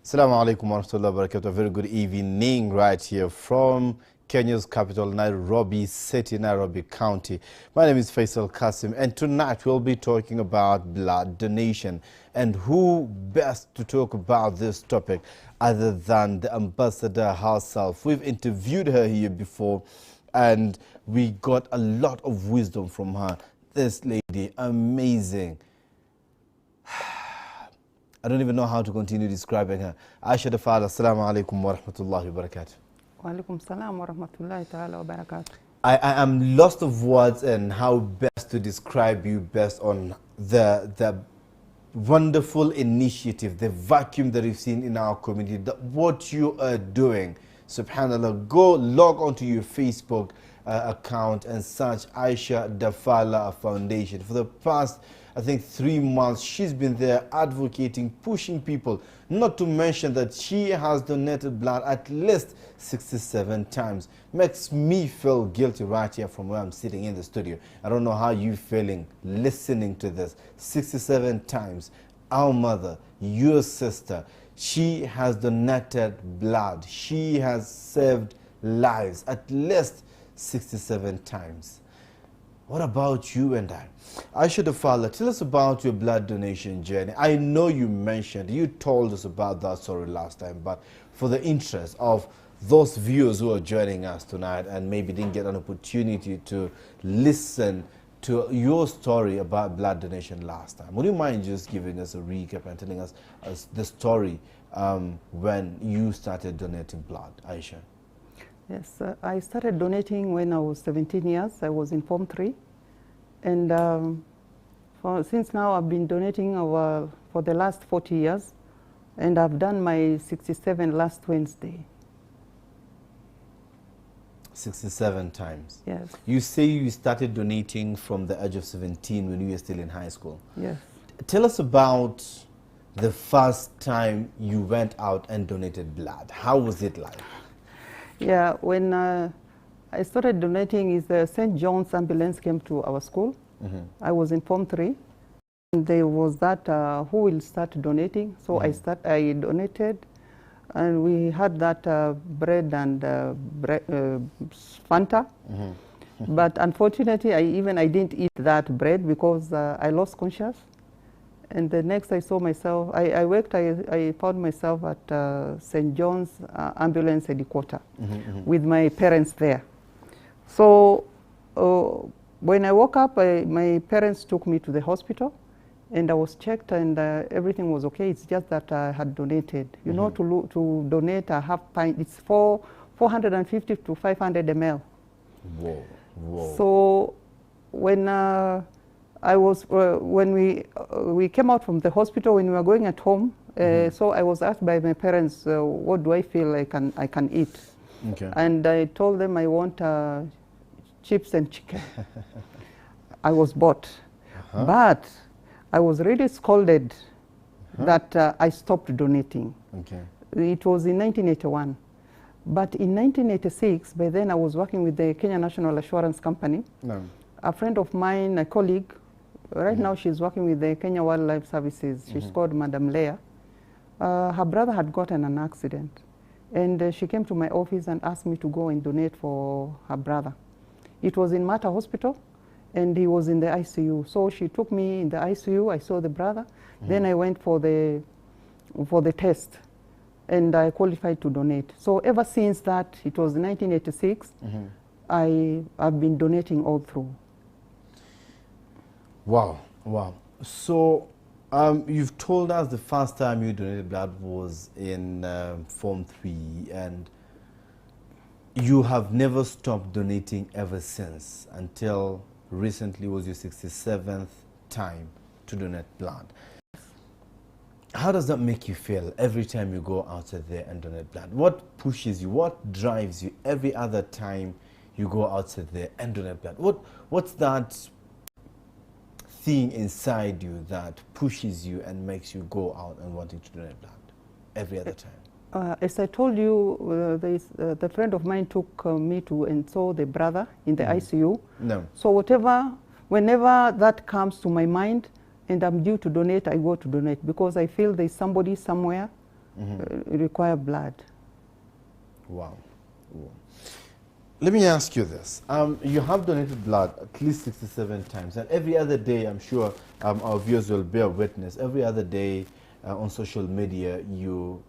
Assalamu alaikum wa rahmatullahi wa barakatuh. A very good evening right here from Kenya's capital, Nairobi City, Nairobi County. My name is Faisal Kassim, and tonight we'll be talking about blood donation. And who best to talk about this topic other than the ambassador herself? We've interviewed her here before, and we got a lot of wisdom from her. This lady, amazing. I don't even know how to continue describing her. Aisha, Dafalla, assalamu alaikum wa rahmatullahi wa barakatuh. Wa alaikum salam wa rahmatullahi ta'ala wa barakatuh. I am lost of words and how best to describe you based on the wonderful initiative, the vacuum that we've seen in our community, what you are doing. Subhanallah, go log onto your Facebook account and search Aisha Dafalla Foundation. For the past, I think, 3 months, she's been there advocating, pushing people, not to mention that she has donated blood at least 67 times. Makes me feel guilty right here from where I'm sitting in the studio. I don't know how you're feeling listening to this. 67 times. Our mother, your sister, she has donated blood. She has saved lives at least 67 times. What about you and I? Aisha Dafalla, tell us about your blood donation journey. I know you mentioned, you told us about that story last time, but for the interest of those viewers who are joining us tonight and maybe didn't get an opportunity to listen to your story about blood donation last time, would you mind just giving us a recap and telling us the story when you started donating blood, Aisha? Yes, I started donating when I was 17 years. I was in Form 3. And since now I've been donating for the last 40 years. And I've done my 67 last Wednesday. 67 times? Yes. You say you started donating from the age of 17 when you were still in high school. Yes. Tell us about the first time you went out and donated blood. How was it like? Yeah, when I started donating, is the St. John's ambulance came to our school. Mm-hmm. I was in Form 3. And there was that, who will start donating? So mm-hmm. I donated, and we had that bread and Fanta. Mm-hmm. But unfortunately, I didn't eat that bread because I lost conscious. And the next I saw myself, I found myself at St. John's ambulance headquarters with my parents there. So when I woke up, my parents took me to the hospital and I was checked and everything was okay. It's just that I had donated. You know, to donate a half pint, it's 450 to 500 ml. Whoa, whoa. So when when we came out from the hospital, when we were going at home, so I was asked by my parents, what do I feel I can eat? Okay. And I told them I want chips and chicken. I was bought. But I was really scolded that I stopped donating. Okay. It was in 1981. But in 1986, by then I was working with the Kenya National Assurance Company. No. A friend of mine, a colleague, right now she's working with the Kenya Wildlife Services. She's called Madam Leah. Her brother had gotten an accident. And she came to my office and asked me to go and donate for her brother. It was in Mata Hospital, and he was in the ICU. So she took me in the ICU. I saw the brother. Then I went for the test, and I qualified to donate. So ever since that, it was 1986, I've been donating all through. Wow, wow. So you've told us the first time you donated blood was in Form 3, and you have never stopped donating ever since until recently was your 67th time to donate blood. How does that make you feel every time you go out there and donate blood? What pushes you? What drives you every other time you go outside there and donate blood? What's that thing inside you that pushes you and makes you go out and wanting to donate blood every other time? As I told you, the friend of mine took me to and saw the brother in the ICU. No. So whenever that comes to my mind and I'm due to donate, I go to donate because I feel there's somebody somewhere require blood. Wow. Wow. Let me ask you this. You have donated blood at least 67 times, and every other day, I'm sure our viewers will bear witness, every other day on social media, you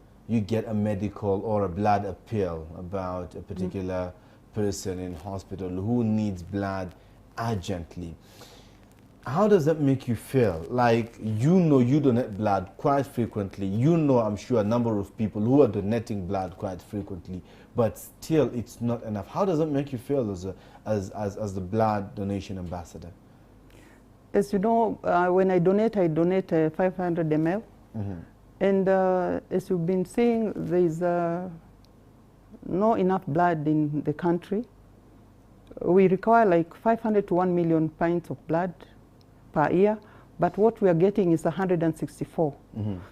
get a medical or a blood appeal about a particular person in hospital who needs blood urgently. How does that make you feel? Like, you know you donate blood quite frequently. You know, I'm sure, a number of people who are donating blood quite frequently, but still it's not enough. How does that make you feel as the blood donation ambassador? As you know, when I donate 500 ml. And as you've been seeing, there's not enough blood in the country. We require like 500 to 1 million pints of blood per year, but what we are getting is 164.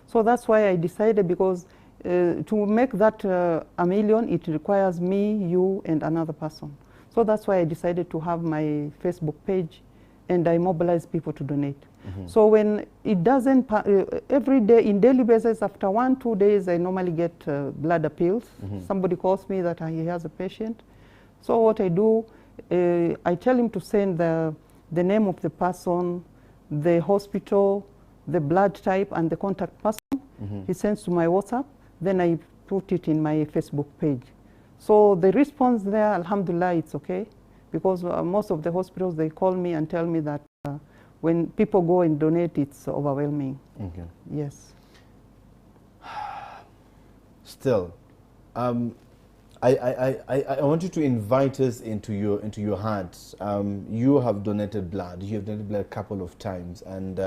So that's why I decided, because to make that a million, it requires me, you, and another person. So that's why I decided to have my Facebook page, and I mobilize people to donate. So when it doesn't, every day, in daily basis, after 1-2 days, I normally get blood appeals. Somebody calls me that he has a patient. So what I do, I tell him to send the name of the person, the hospital, the blood type, and the contact person. He sends to my WhatsApp. Then I put it in my Facebook page. So the response there, alhamdulillah, it's okay. Because most of the hospitals, they call me and tell me that when people go and donate, it's overwhelming. Okay. Yes. Still, I want you to invite us into your heart. You have donated blood. You have donated blood a couple of times, and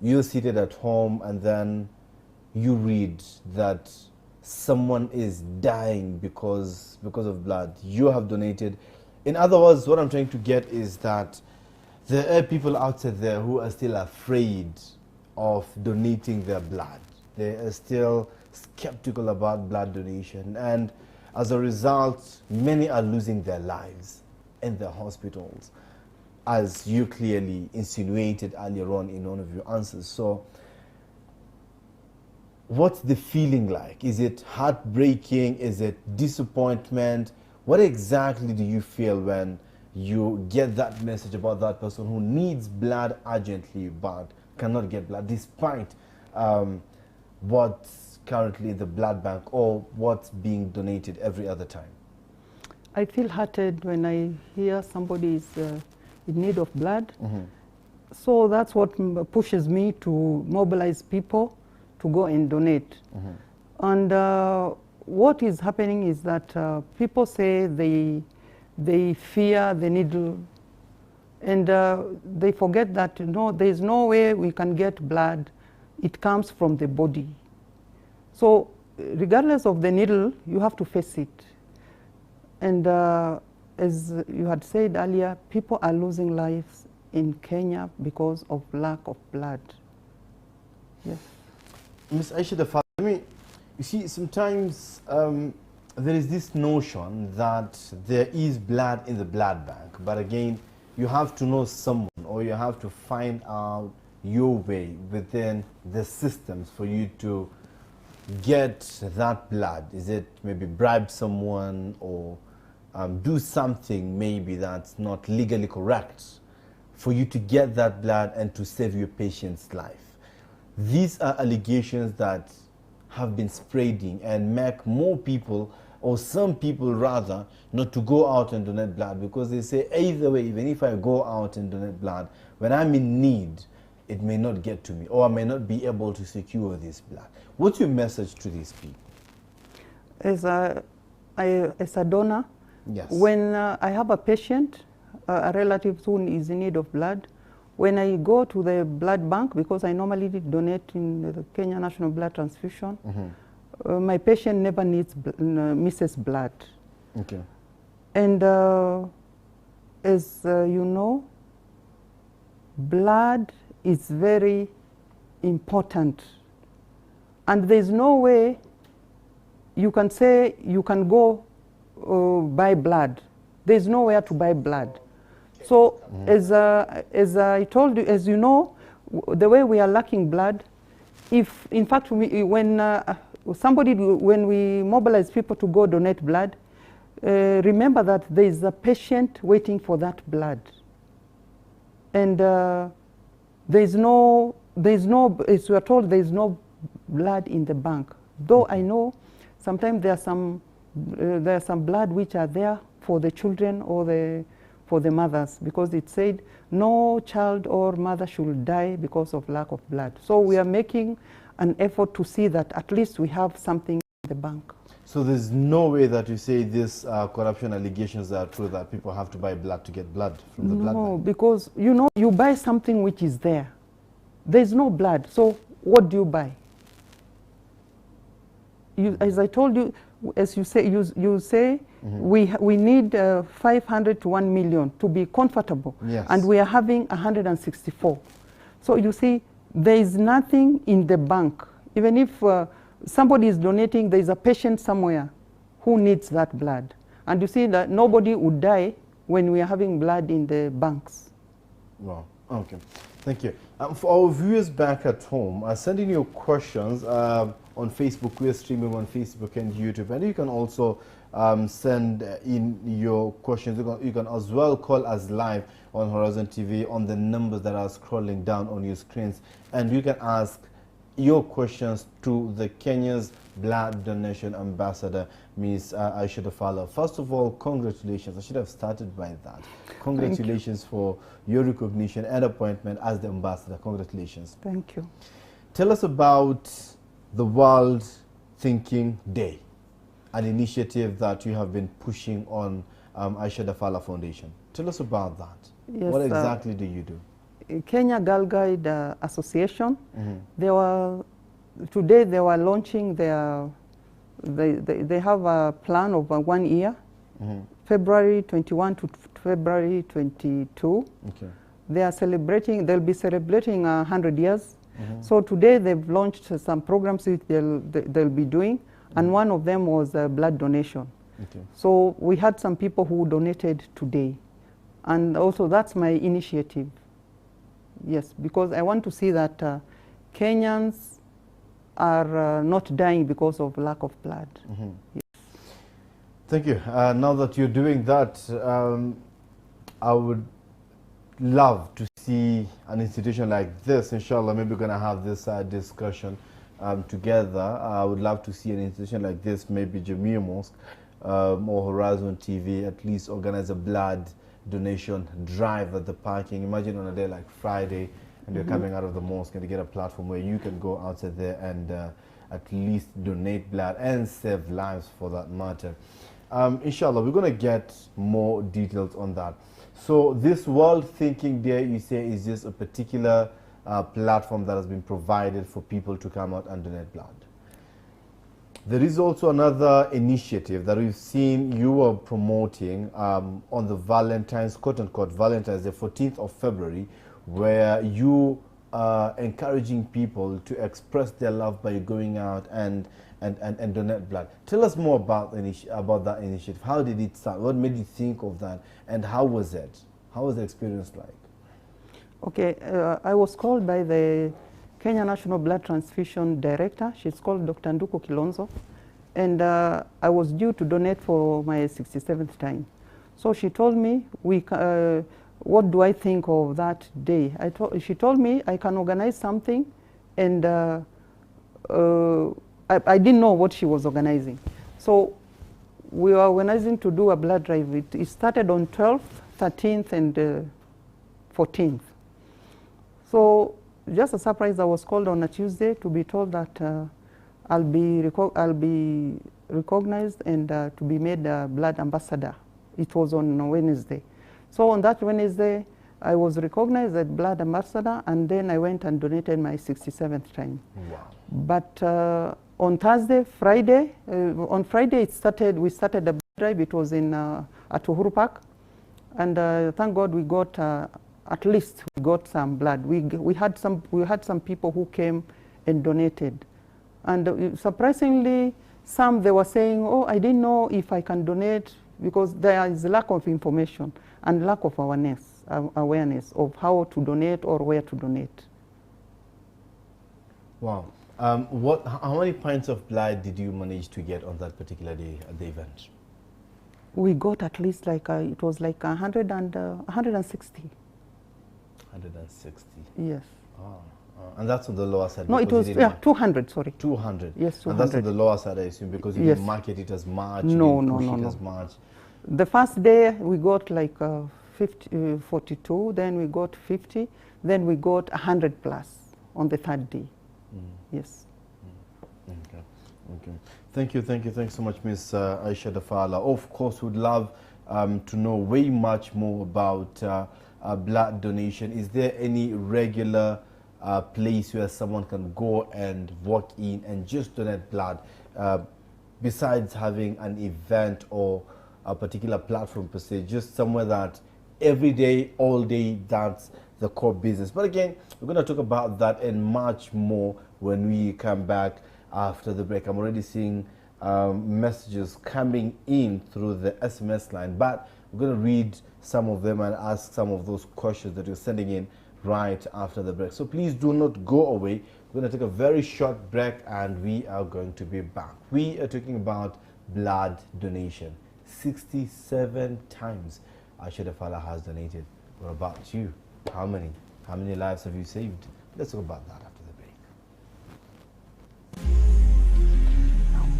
you're seated at home, and then you read that someone is dying because of blood. You have donated. In other words, what I'm trying to get is that there are people outside there who are still afraid of donating their blood. They are still skeptical about blood donation, and as a result, many are losing their lives in the hospitals, as you clearly insinuated earlier on in one of your answers. So what's the feeling like? Is it heartbreaking? Is it disappointment? What exactly do you feel when you get that message about that person who needs blood urgently but cannot get blood despite what's currently in the blood bank or what's being donated every other time? I feel hearted when I hear somebody is in need of blood. So that's what pushes me to mobilize people to go and donate. And what is happening is that people say they fear the needle, and they forget that there's no way we can get blood. It comes from the body. So regardless of the needle, you have to face it. And as you had said earlier, people are losing lives in Kenya because of lack of blood. Yes. Ms. Aisha Dafalla, you see, sometimes there is this notion that there is blood in the blood bank, but again, you have to know someone, or you have to find out your way within the systems for you to get that blood. Is it maybe bribe someone, or do something maybe that's not legally correct for you to get that blood and to save your patient's life? These are allegations that have been spreading and make more people, or some people rather, not to go out and donate blood, because they say either way, even if I go out and donate blood, when I'm in need, it may not get to me, or I may not be able to secure this blood. What's your message to these people? As a donor, yes. When I have a patient, a relative who is in need of blood, when I go to the blood bank, because I normally donate in the Kenya National Blood Transfusion, my patient never misses blood. Okay. And as you know, blood is very important. And there's no way you can say you can go buy blood. There's nowhere to buy blood. So as I told you, as you know, the way we are lacking blood, if in fact when somebody, when we mobilize people to go donate blood, remember that there is a patient waiting for that blood. And as we are told, there is no blood in the bank. Though I know sometimes there are some blood which are there for the children or for the mothers, because it said no child or mother should die because of lack of blood. So we are making an effort to see that at least we have something in the bank. So there's no way that you say these corruption allegations are true, that people have to buy blood to get blood from the blood bank? No, because you buy something which is there. There's no blood, so what do you buy? As I told you, as you say, we need 500 to 1 million to be comfortable. Yes. And we are having 164. So you see, there is nothing in the bank. Even if somebody is donating, there is a patient somewhere who needs that blood. And you see that nobody would die when we are having blood in the banks. Wow, okay. Thank you. For our viewers back at home, sending you questions on Facebook. We're streaming on Facebook and YouTube. And you can also send in your questions. You can as well call us live on Horizon TV on the numbers that are scrolling down on your screens. And you can ask your questions to the Kenya's Blood Donation Ambassador, Ms. Aisha Dafalla. First of all, congratulations. I should have started by that. Congratulations for your recognition and appointment as the ambassador. Congratulations. Thank you. Tell us about the World Thinking Day, an initiative that you have been pushing on Aisha Dafalla Foundation. Tell us about that. Yes, what exactly do you do? Kenya Girl Guide Association. Today they were launching their, they have a plan of 1 year, February 21 to February 22. Okay. They are celebrating, they'll be celebrating 100 years. So today they've launched some programs which they'll be doing, and one of them was blood donation. Okay. So we had some people who donated today, and also that's my initiative. Yes, because I want to see that Kenyans are not dying because of lack of blood. Yes. Thank you. Now that you're doing that, I would love to see an institution like this. Inshallah, maybe we're going to have this discussion together. I would love to see an institution like this, maybe Jamia Mosque or Horizon TV, at least organize a blood donation drive at the parking. Imagine on a day like Friday, and you're coming out of the mosque and you get a platform where you can go outside there and at least donate blood and save lives for that matter. Inshallah, we're going to get more details on that. So this World Thinking Day, you say, is just a particular platform that has been provided for people to come out and donate blood. There is also another initiative that we've seen you are promoting on the Valentine's, quote-unquote, Valentine's, the 14th of February, where you are encouraging people to express their love by going out and donate blood. Tell us more about that initiative. How did it start? What made you think of that? And how was it? How was the experience like? Okay, I was called by the Kenya National Blood Transfusion Director. She's called Dr. Nduko Kilonzo. And I was due to donate for my 67th time. So she told me, what do I think of that day? She told me I can organize something, and I didn't know what she was organizing. So we were organizing to do a blood drive. It started on 12th, 13th, and 14th. So just a surprise, I was called on a Tuesday to be told that I'll be recognized and to be made a blood ambassador. It was on Wednesday. So on that Wednesday, I was recognized as blood ambassador, and then I went and donated my 67th time. Wow. But on Thursday, Friday, on Friday we started the blood drive. It was at Uhuru Park, and thank God we got at least we got some blood. We had some people who came and donated, and surprisingly, some they were saying, "Oh, I didn't know if I can donate," because there is lack of information and lack of awareness of how to donate or where to donate. Wow. How many pints of blood did you manage to get on that particular day at the event? We got at least like, it was like 160. 160. Yes. Oh, and that's on the lower side. No, it because was, you didn't 200, sorry. 200. Yes, 200. And that's on the lower side, I assume, because you Yes. didn't market it as much. No, you no, didn't push no, it no. as much. The first day we got like 42, then we got 50, then we got 100 plus on the third day. Yes. Okay. Okay. Thanks so much, Miss Aisha Dafalla. Of course, we'd love to know way much more about blood donation. Is there any regular place where someone can go and walk in and just donate blood, besides having an event or a particular platform per se, just somewhere that every day, all day, that's the core business? But again, we're going to talk about that and much more when we come back after the break. I'm already seeing messages coming in through the SMS line, but we're going to read some of them and ask some of those questions that you're sending in right after the break. So please do not go away. We're going to take a very short break and we are going to be back. We are talking about blood donation. 67 times Aisha Dafalla has donated. What about you? How many? How many lives have you saved? Let's talk about that after the break.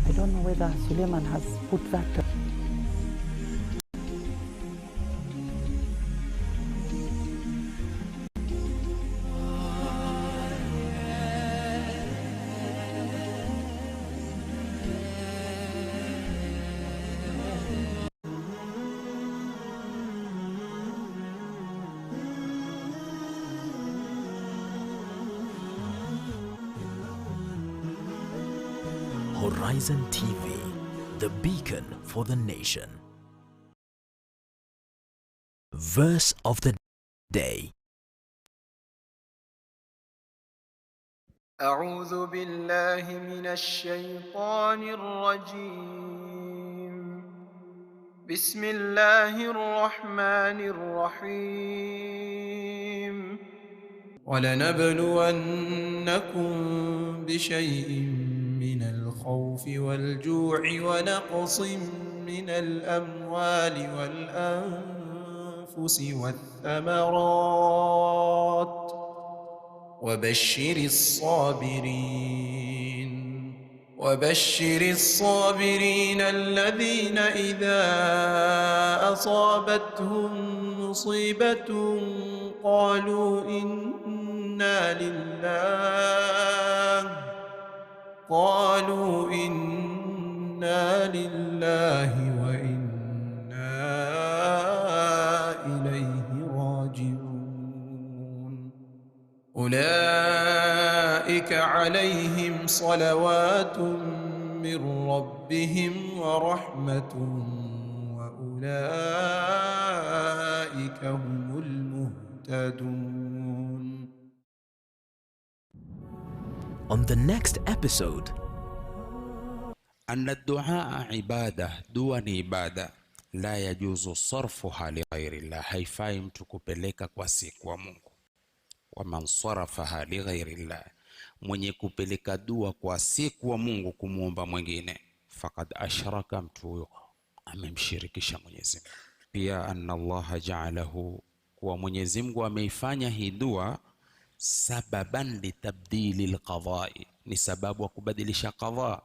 I don't know whether Suleiman has put that. Horizon TV, the beacon for the nation. Verse of the day. أعوذ بالله من الشيطان الرجيم. بسم الله الرحمن الرحيم. ولنبلونكم بشيء من الخوف والجوع ونقص من الأموال والأنفس والثمرات وبشر الصابرين الذين إذا أصابتهم مصيبة قالوا إنا لله وإنا إليه راجعون. أولئك عليهم صلوات من ربهم ورحمة وأولئك هم المهتدون. On the next episode, أن الدعاء عبادة، dua ni ibada, la yajuzu sarfuha li ghairi Allah, haifai mtu kupeleka kwa siku wa Mungu. Wa man sarafaha li ghairi Allah, mwenye kupeleka dua kwa siku wa Mungu kumuomba mwingine, faqad ashraka, mtu huyo amemshirikisha Mwenyezi Mungu. Pia anna Allah ja'alahu, kuwa Mwenyezi Mungu ameifanya hii dua sababan litabdili alqadai, ni sababu wa kubadilisha qadha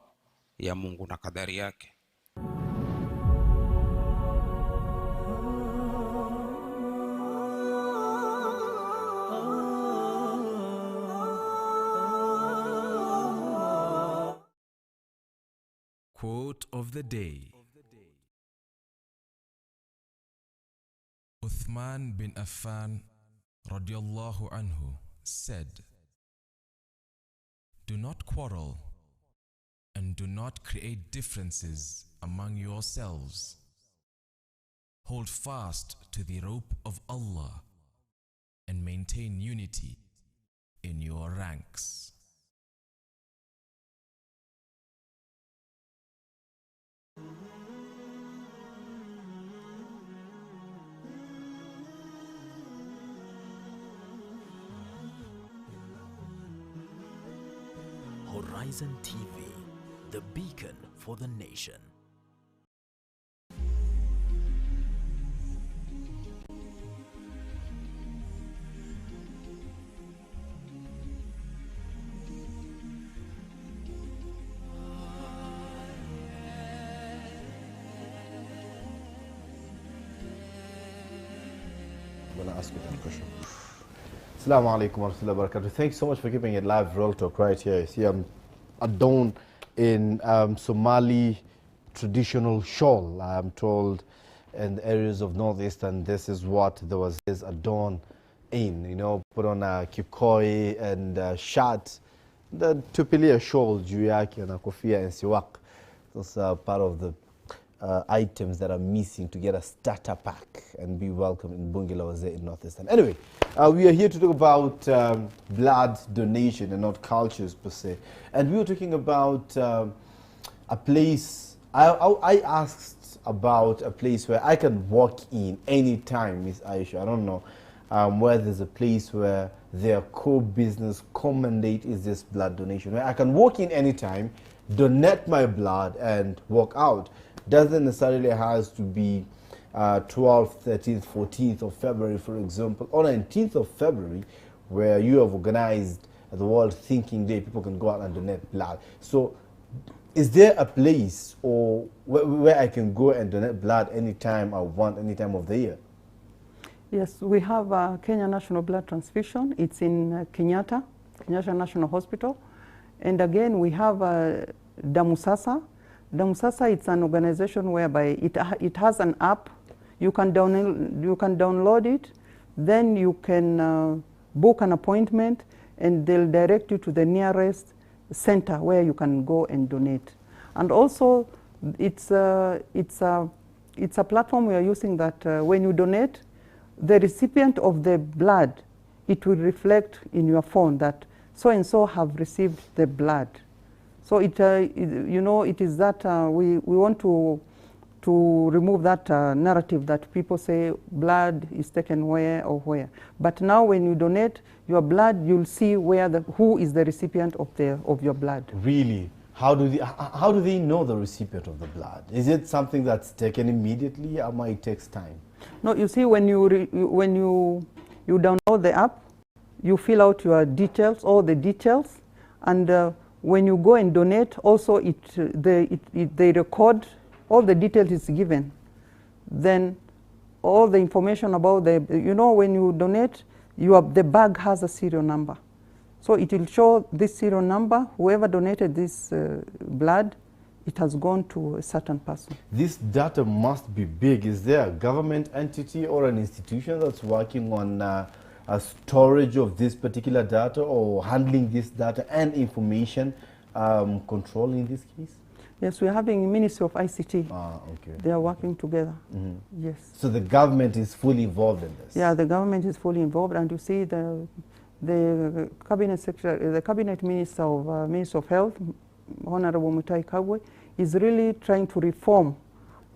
ya Mungu na kadari yake. Quote of the day. Uthman bin Affan radiallahu anhu said, "Do not quarrel and do not create differences among yourselves. Hold fast to the rope of Allah and maintain unity in your ranks." Horizon TV, the beacon for the nation. I'm going to ask you that question. Assalamu alaikum wa rahmatullahi wa barakatuh. Thanks so much for keeping it live, Real Talk, right here. See, I'm adorned in Somali traditional shawl, I'm told, in the areas of Northeast, and this is what there was adorned in, you know, put on a kikoi and shirt, the tupilia shawl, juyaki, and a kofia and siwak. Those are part of the items that are missing to get a starter pack and be welcome in Bungilawaze in Northeastern. Anyway, we are here to talk about blood donation and not cultures per se. And we were talking about a place. I asked about a place where I can walk in anytime, Miss Aisha. I don't know where there's a place where their core business, core mandate is this blood donation, where I can walk in anytime, donate my blood and walk out. Doesn't necessarily has to be 12th, 13th, 14th of February, for example, or 19th of February, where you have organized the World Thinking Day. People can go out and donate blood. So is there a place or where I can go and donate blood anytime I want, any time of the year? Yes, we have Kenya National Blood Transfusion. It's in Kenyatta National Hospital. And again, we have Damusasa. Damusasa, it's an organization whereby it has an app. You can download it, then you can book an appointment, and they'll direct you to the nearest center where you can go and donate. And also, it's a platform we are using that when you donate, the recipient of the blood, it will reflect in your phone that so-and-so have received the blood. So you know, it is that we want to remove that narrative that people say blood is taken where or where. But now when you donate your blood, you'll see who is the recipient of your blood. Really? How do they know the recipient of the blood? Is it something that's taken immediately, or might it takes time? No, you see, when you download the app, you fill out your details, all the details, and when you go and donate, also they record all the details is given. Then all the information about you know, when you donate, the bag has a serial number. So it will show this serial number, whoever donated this blood, it has gone to a certain person. This data must be big. Is there a government entity or an institution that's working on a storage of this particular data or handling this data and information control in this case? Yes, we're having Ministry of ICT. Ah, okay. They are working together. Mm-hmm. Yes. So the government is fully involved in this? Yeah, the government is fully involved, and you see the cabinet secretary, the cabinet minister of Ministry of Health, Honorable Mutai Kagwe, is really trying to reform,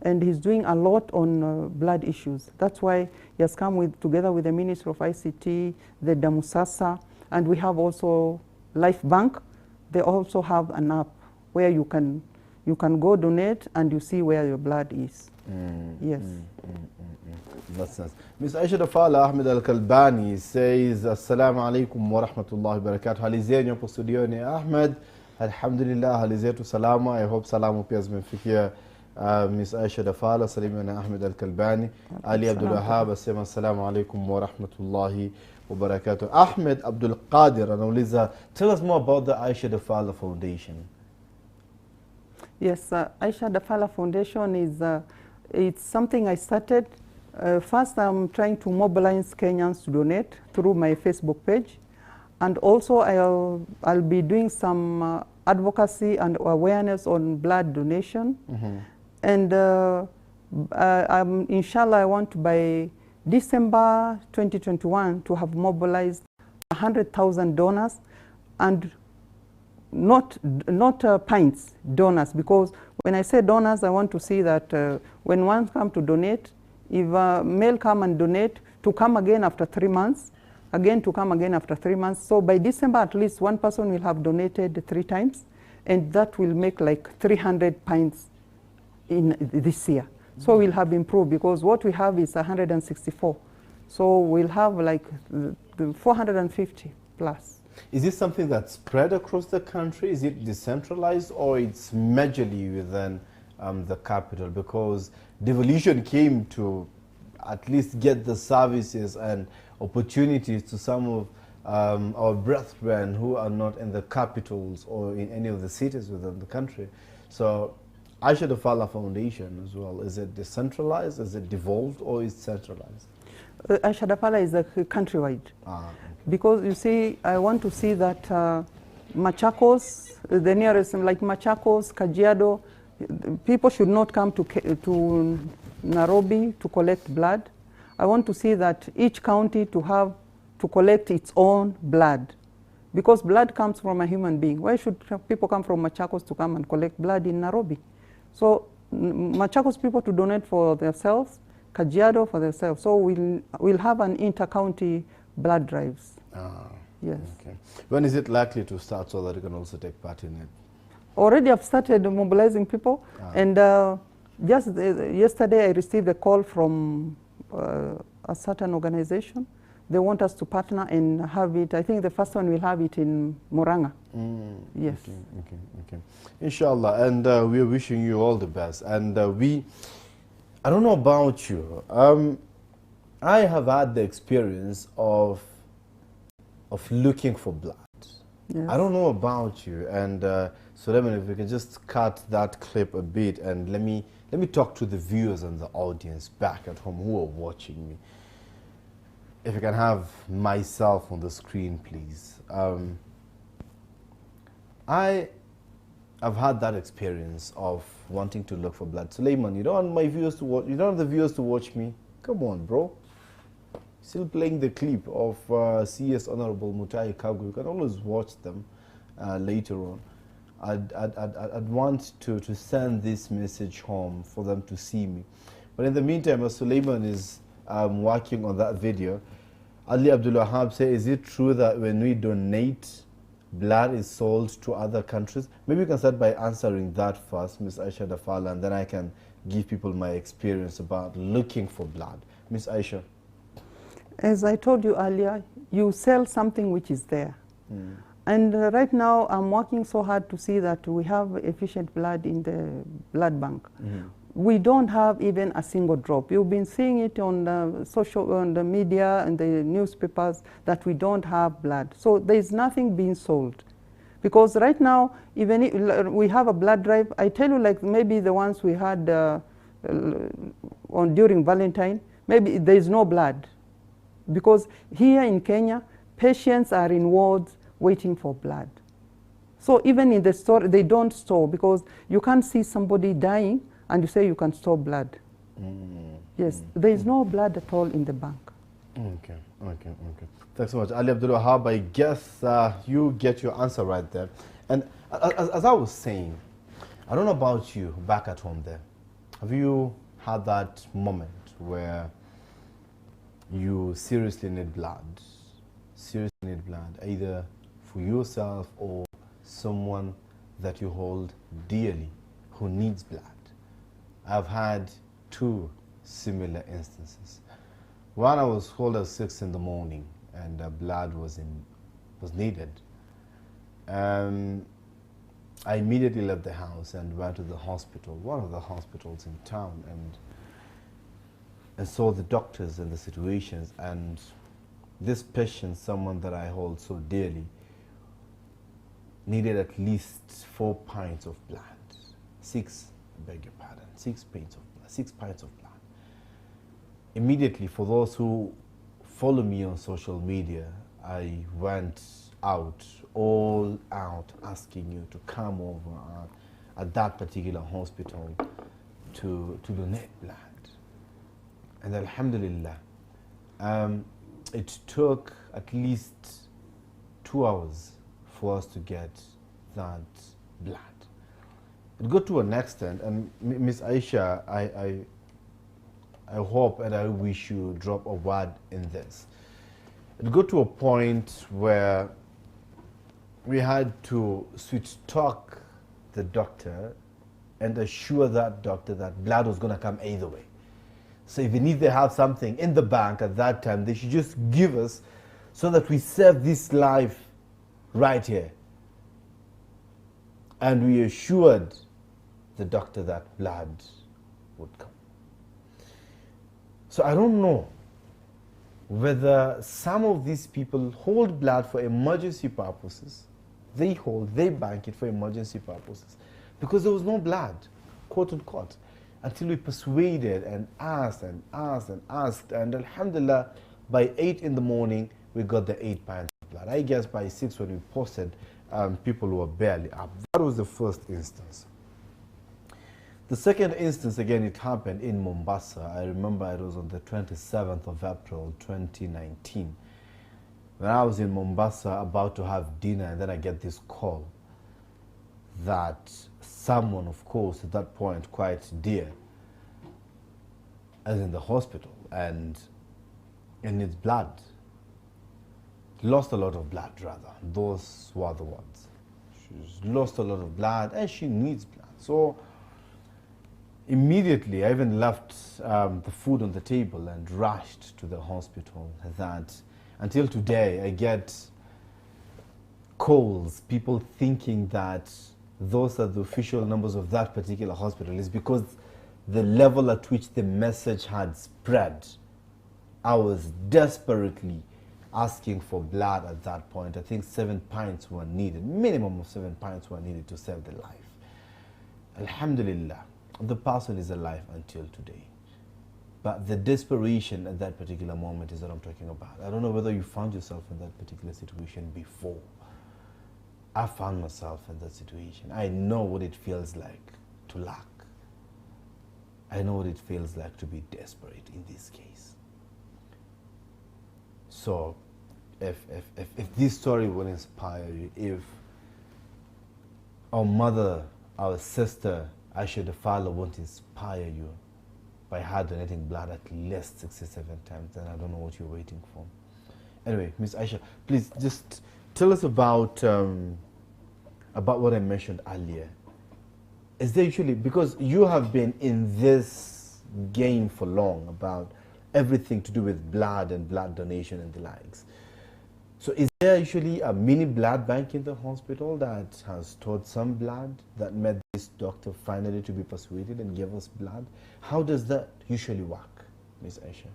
and he's doing a lot on blood issues. That's why he has come together with the Ministry of ICT, the Damusasa, and we have also Life Bank. They also have an app where you can go donate and you see where your blood is. Yes. That's nice. Ms. Aisha Dafalla Ahmed Al-Kalbani says, Assalamu alaikum wa rahmatullahi wa barakatuh. Hali zenu hapo studioni Ahmed? Alhamdulillah, hali zetu salama. I hope salamu pia zimefikia Ms. Aisha Dafalla. Salimiana Ahmed Al-Kalbani. Ali Abdul Wahab asema assalamu alaikum wa rahmatullahi wa barakatuh. Ahmed Abdul Qadir anauliza, tell us more about the Aisha Dafalla Foundation. Yes, Aisha Dafalla Foundation is it's something I started. First, I'm trying to mobilize Kenyans to donate through my Facebook page, and also I'll be doing some advocacy and awareness on blood donation. And inshallah, I want to, by December 2021 to have mobilized 100,000 donors, and not pints, donors, because when I say donors, I want to see that when one comes to donate, if a male come and donate, to come again after 3 months, again to come again after 3 months. So by December, at least one person will have donated 3 times. and that will make like 300 pints in this year. So we'll have improved, because what we have is 164. So we'll have like the 450 plus. Is this something that's spread across the country? Is it decentralized, or it's majorly within the capital? Because devolution came to at least get the services and opportunities to some of our brethren who are not in the capitals or in any of the cities within the country. So Aisha Dafalla Foundation as well, is it decentralized, is it devolved, or is it centralized? Aisha Dafalla is countrywide. Okay. Because you see, I want to see that Machakos, the nearest, like Machakos, Kajiado, people should not come to Nairobi to collect blood. I want to see that each county to collect its own blood, because blood comes from a human being. Why should people come from Machakos to come and collect blood in Nairobi? So Machakos people to donate for themselves, Kajiado for themselves. So we'll have an inter-county blood drives. Yes. Okay. When is it likely to start, so that you can also take part in it? Already I've started mobilizing people, and just yesterday I received a call from a certain organization. They want us to partner and have it. I think the first one we'll have it in Murang'a. Yes. Okay. Inshallah, and we're wishing you all the best. And I don't know about you. I have had the experience of looking for blood. Yes. I don't know about you. And Suleiman, if we can just cut that clip a bit, and let me talk to the viewers and the audience back at home who are watching me. If you can have myself on the screen, please. I have had that experience of wanting to look for blood. Suleiman, you don't want my viewers to watch? You don't want the viewers to watch me? Come on, bro. Still playing the clip of CS Honorable Mutai Kagu. You can always watch them later on. I'd want to send this message home for them to see me. But in the meantime, as Suleiman is working on that video, Ali Abdul Wahab said, is it true that when we donate, blood is sold to other countries? Maybe you can start by answering that first, Ms. Aisha Dafalla, and then I can give people my experience about looking for blood. Ms. Aisha. As I told you earlier, you sell something which is there. And right now, I'm working so hard to see that we have efficient blood in the blood bank. We don't have even a single drop. You've been seeing it on the media and the newspapers that we don't have blood. So there's nothing being sold. Because right now, even if we have a blood drive, I tell you, like maybe the ones we had during Valentine, maybe there's no blood. Because here in Kenya, patients are in wards waiting for blood. So even in the store, they don't store, because you can't see somebody dying and you say you can store blood. Yes, there is no blood at all in the bank. Okay. Thanks so much. Ali Abdul Wahab, I guess you get your answer right there. And as I was saying, I don't know about you back at home there. Have you had that moment where you seriously need blood? Seriously need blood, either for yourself or someone that you hold dearly who needs blood. I've had two similar instances. One, I was called at 6 in the morning and blood was needed. I immediately left the house and went to the hospital, one of the hospitals in town, and saw the doctors and the situations. And this patient, someone that I hold so dearly, needed at least 4 pints of blood. 6, I beg your pardon, 6 pints of blood, 6 pints of blood. Immediately, for those who follow me on social media, I went all out, asking you to come over at that particular hospital to donate blood. And alhamdulillah, it took at least 2 hours for us to get that blood. It got to an extent, and Ms. Aisha, I hope and I wish you drop a word in this. It got to a point where we had to switch talk the doctor and assure that doctor that blood was going to come either way. So even if they have something in the bank at that time, they should just give us so that we save this life right here. And we assured the doctor that blood would come. So I don't know whether some of these people hold blood for emergency purposes. They bank it for emergency purposes. Because there was no blood, quote unquote, until we persuaded and asked and asked and asked. And alhamdulillah, by 8 in the morning, we got the 8 pints of blood. I guess by 6 when we posted, people were barely up. That was the first instance. The second instance, again, it happened in Mombasa. I remember it was on the 27th of April, 2019. When I was in Mombasa about to have dinner, and then I get this call that someone, of course, at that point, quite dear, is in the hospital and needs blood. Lost a lot of blood, rather. Those were the words. She's lost a lot of blood and she needs blood. So immediately, I even left the food on the table and rushed to the hospital. That until today, I get calls, people thinking that those are the official numbers of that particular hospital. Is because the level at which the message had spread. I was desperately asking for blood at that point. I think 7 pints were needed, minimum of 7 pints were needed to save the life. Alhamdulillah, the person is alive until today. But the desperation at that particular moment is what I'm talking about. I don't know whether you found yourself in that particular situation before. I found myself in that situation. I know what it feels like to lack. I know what it feels like to be desperate in this case. So, if this story will inspire you, if our mother, our sister, Aisha Dafalla won't inspire you by her donating blood at least 67 times, then I don't know what you're waiting for. Anyway, Miss Aisha, please just tell us about what I mentioned earlier. Is there usually, because you have been in this game for long about everything to do with blood and blood donation and the likes. So is there usually a mini blood bank in the hospital that has stored some blood that made this doctor finally to be persuaded and give us blood? How does that usually work, Ms. Aisha?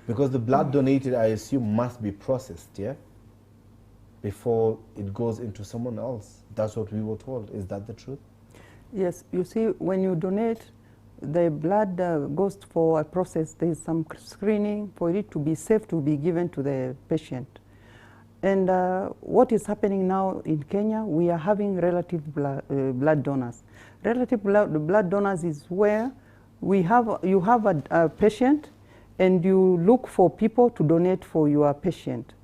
Because the blood donated, I assume, must be processed, yeah? Before it goes into someone else. That's what we were told. Is that the truth? Yes, you see, when you donate, the blood goes for a process. There is some screening for it to be safe to be given to the patient. And what is happening now in Kenya, we are having relative blood donors. Relative blood donors is where you have a patient and you look for people to donate for your patient.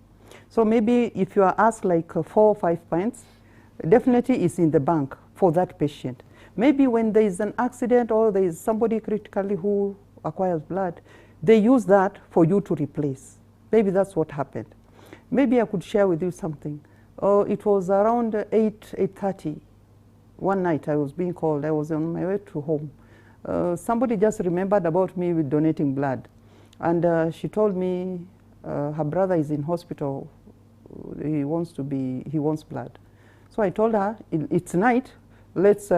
So maybe if you are asked like 4 or 5 pints, definitely it's in the bank for that patient. Maybe when there is an accident or there is somebody critically who acquires blood, they use that for you to replace. Maybe that's what happened. Maybe I could share with you something. It was around 8:30. One night I was being called. I was on my way to home. Somebody just remembered about me with donating blood. And she told me her brother is in hospital. He wants blood. So I told her, it's night. Let's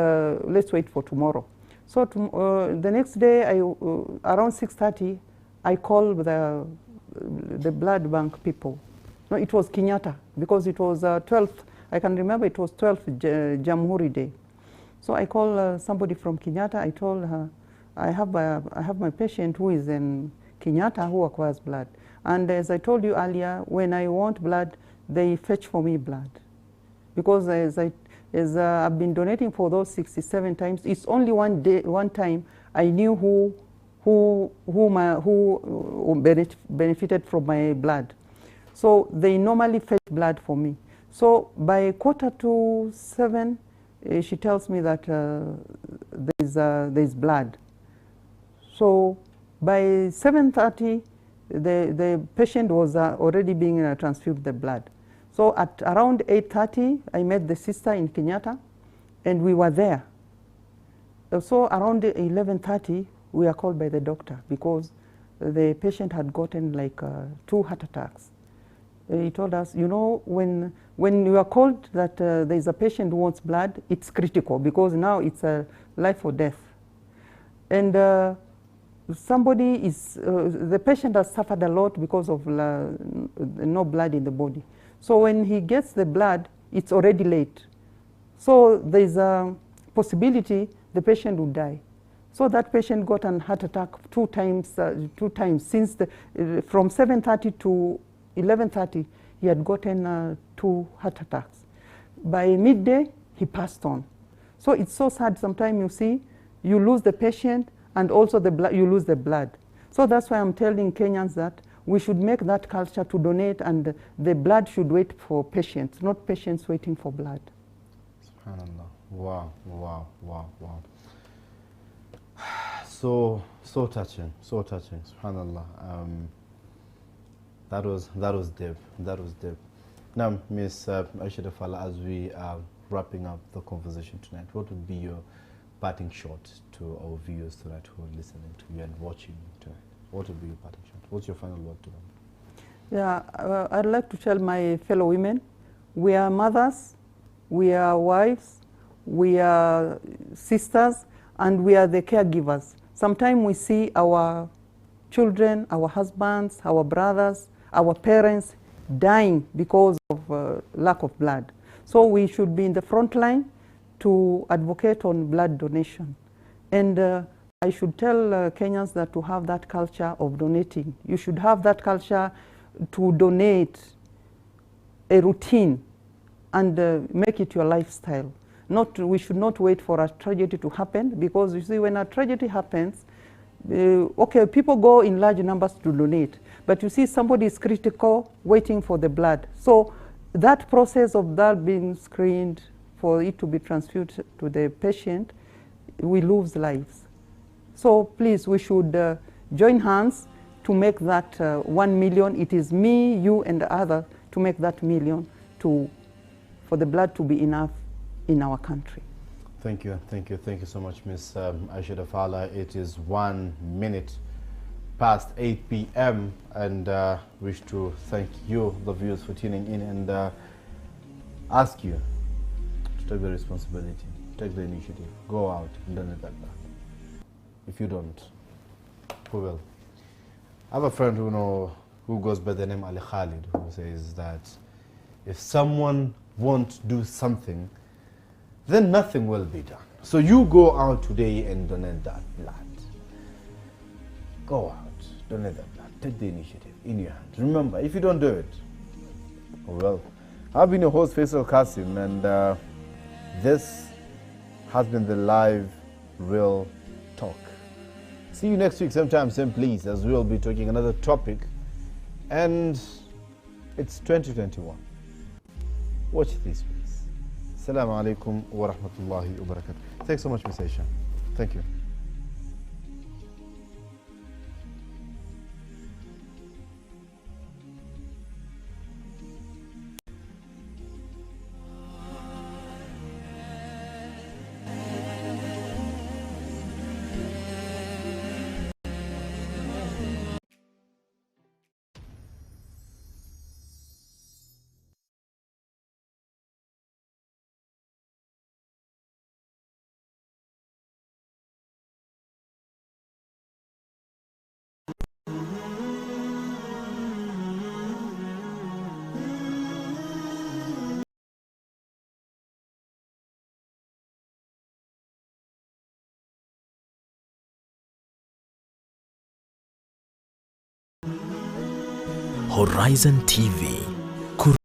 wait for tomorrow. So the next day, around 6:30, I called the blood bank people. No, it was Kenyatta, because it was 12th. I can remember it was 12th Jamhuri Day. So I called somebody from Kenyatta. I told her, I have my patient who is in Kenyatta who acquires blood. And as I told you earlier, when I want blood, they fetch for me blood. Because as I've been donating for those 67 times, it's only one time I knew who benefited from my blood. So they normally fetch blood for me. So by 6:45, she tells me that there's blood. So by 7:30, the patient was already being transfused the blood. So at around 8:30, I met the sister in Kenyatta. and we were there. So around 11:30, we are called by the doctor because the patient had gotten like 2 heart attacks. He told us, you know, when you are called that there is a patient who wants blood, it's critical because now it's a life or death. And the patient has suffered a lot because of no blood in the body. So when he gets the blood, it's already late. So there's a possibility the patient will die. So that patient got an heart attack 2 times since from 7:30 to 11:30, he had gotten 2 heart attacks. By midday, he passed on. So it's so sad. Sometimes you see, you lose the patient and also you lose the blood. So that's why I'm telling Kenyans that we should make that culture to donate, and the blood should wait for patients, not patients waiting for blood. SubhanAllah. Wow, wow, wow, wow. So touching, so touching. SubhanAllah. That was deep. That was deep. Now, Miss Aisha Dafalla, as we are wrapping up the conversation tonight, what would be your parting shot to our viewers tonight who are listening to you and watching tonight? What would be your parting shot? What's your final word to them? Yeah, I'd like to tell my fellow women, we are mothers, we are wives, we are sisters, and we are the caregivers. Sometimes we see our children, our husbands, our brothers, our parents dying because of lack of blood. So we should be in the front line to advocate on blood donation. And I should tell Kenyans that to have that culture of donating. You should have that culture to donate a routine and make it your lifestyle. We should not wait for a tragedy to happen, because you see, when a tragedy happens, okay, people go in large numbers to donate, but you see somebody is critical waiting for the blood. So that process of that being screened for it to be transfused to the patient, we lose lives. So please, we should join hands to make that 1 million. It is me, you, and the other to make that million for the blood to be enough in our country. Thank you so much, Ms. Aisha Dafalla. It is 1 minute past 8 p.m. and wish to thank you, the viewers, for tuning in, and ask you to take the responsibility, take the initiative, go out and donate that blood. If you don't, who will? I have a friend who goes by the name Ali Khalid, who says that if someone won't do something, then nothing will be done. So you go out today and donate that blood. Go out, donate that blood. Take the initiative in your hands. Remember, if you don't do it, oh well. I've been your host, Faisal Kassim, and this has been the live real talk. See you next week, sometime, same place, as we'll be talking another topic, and it's 2021. Watch this space. Assalamu alaikum wa rahmatullahi wa barakatuh. Thanks so much, Ms. Aisha. Thank you. Horizon TV,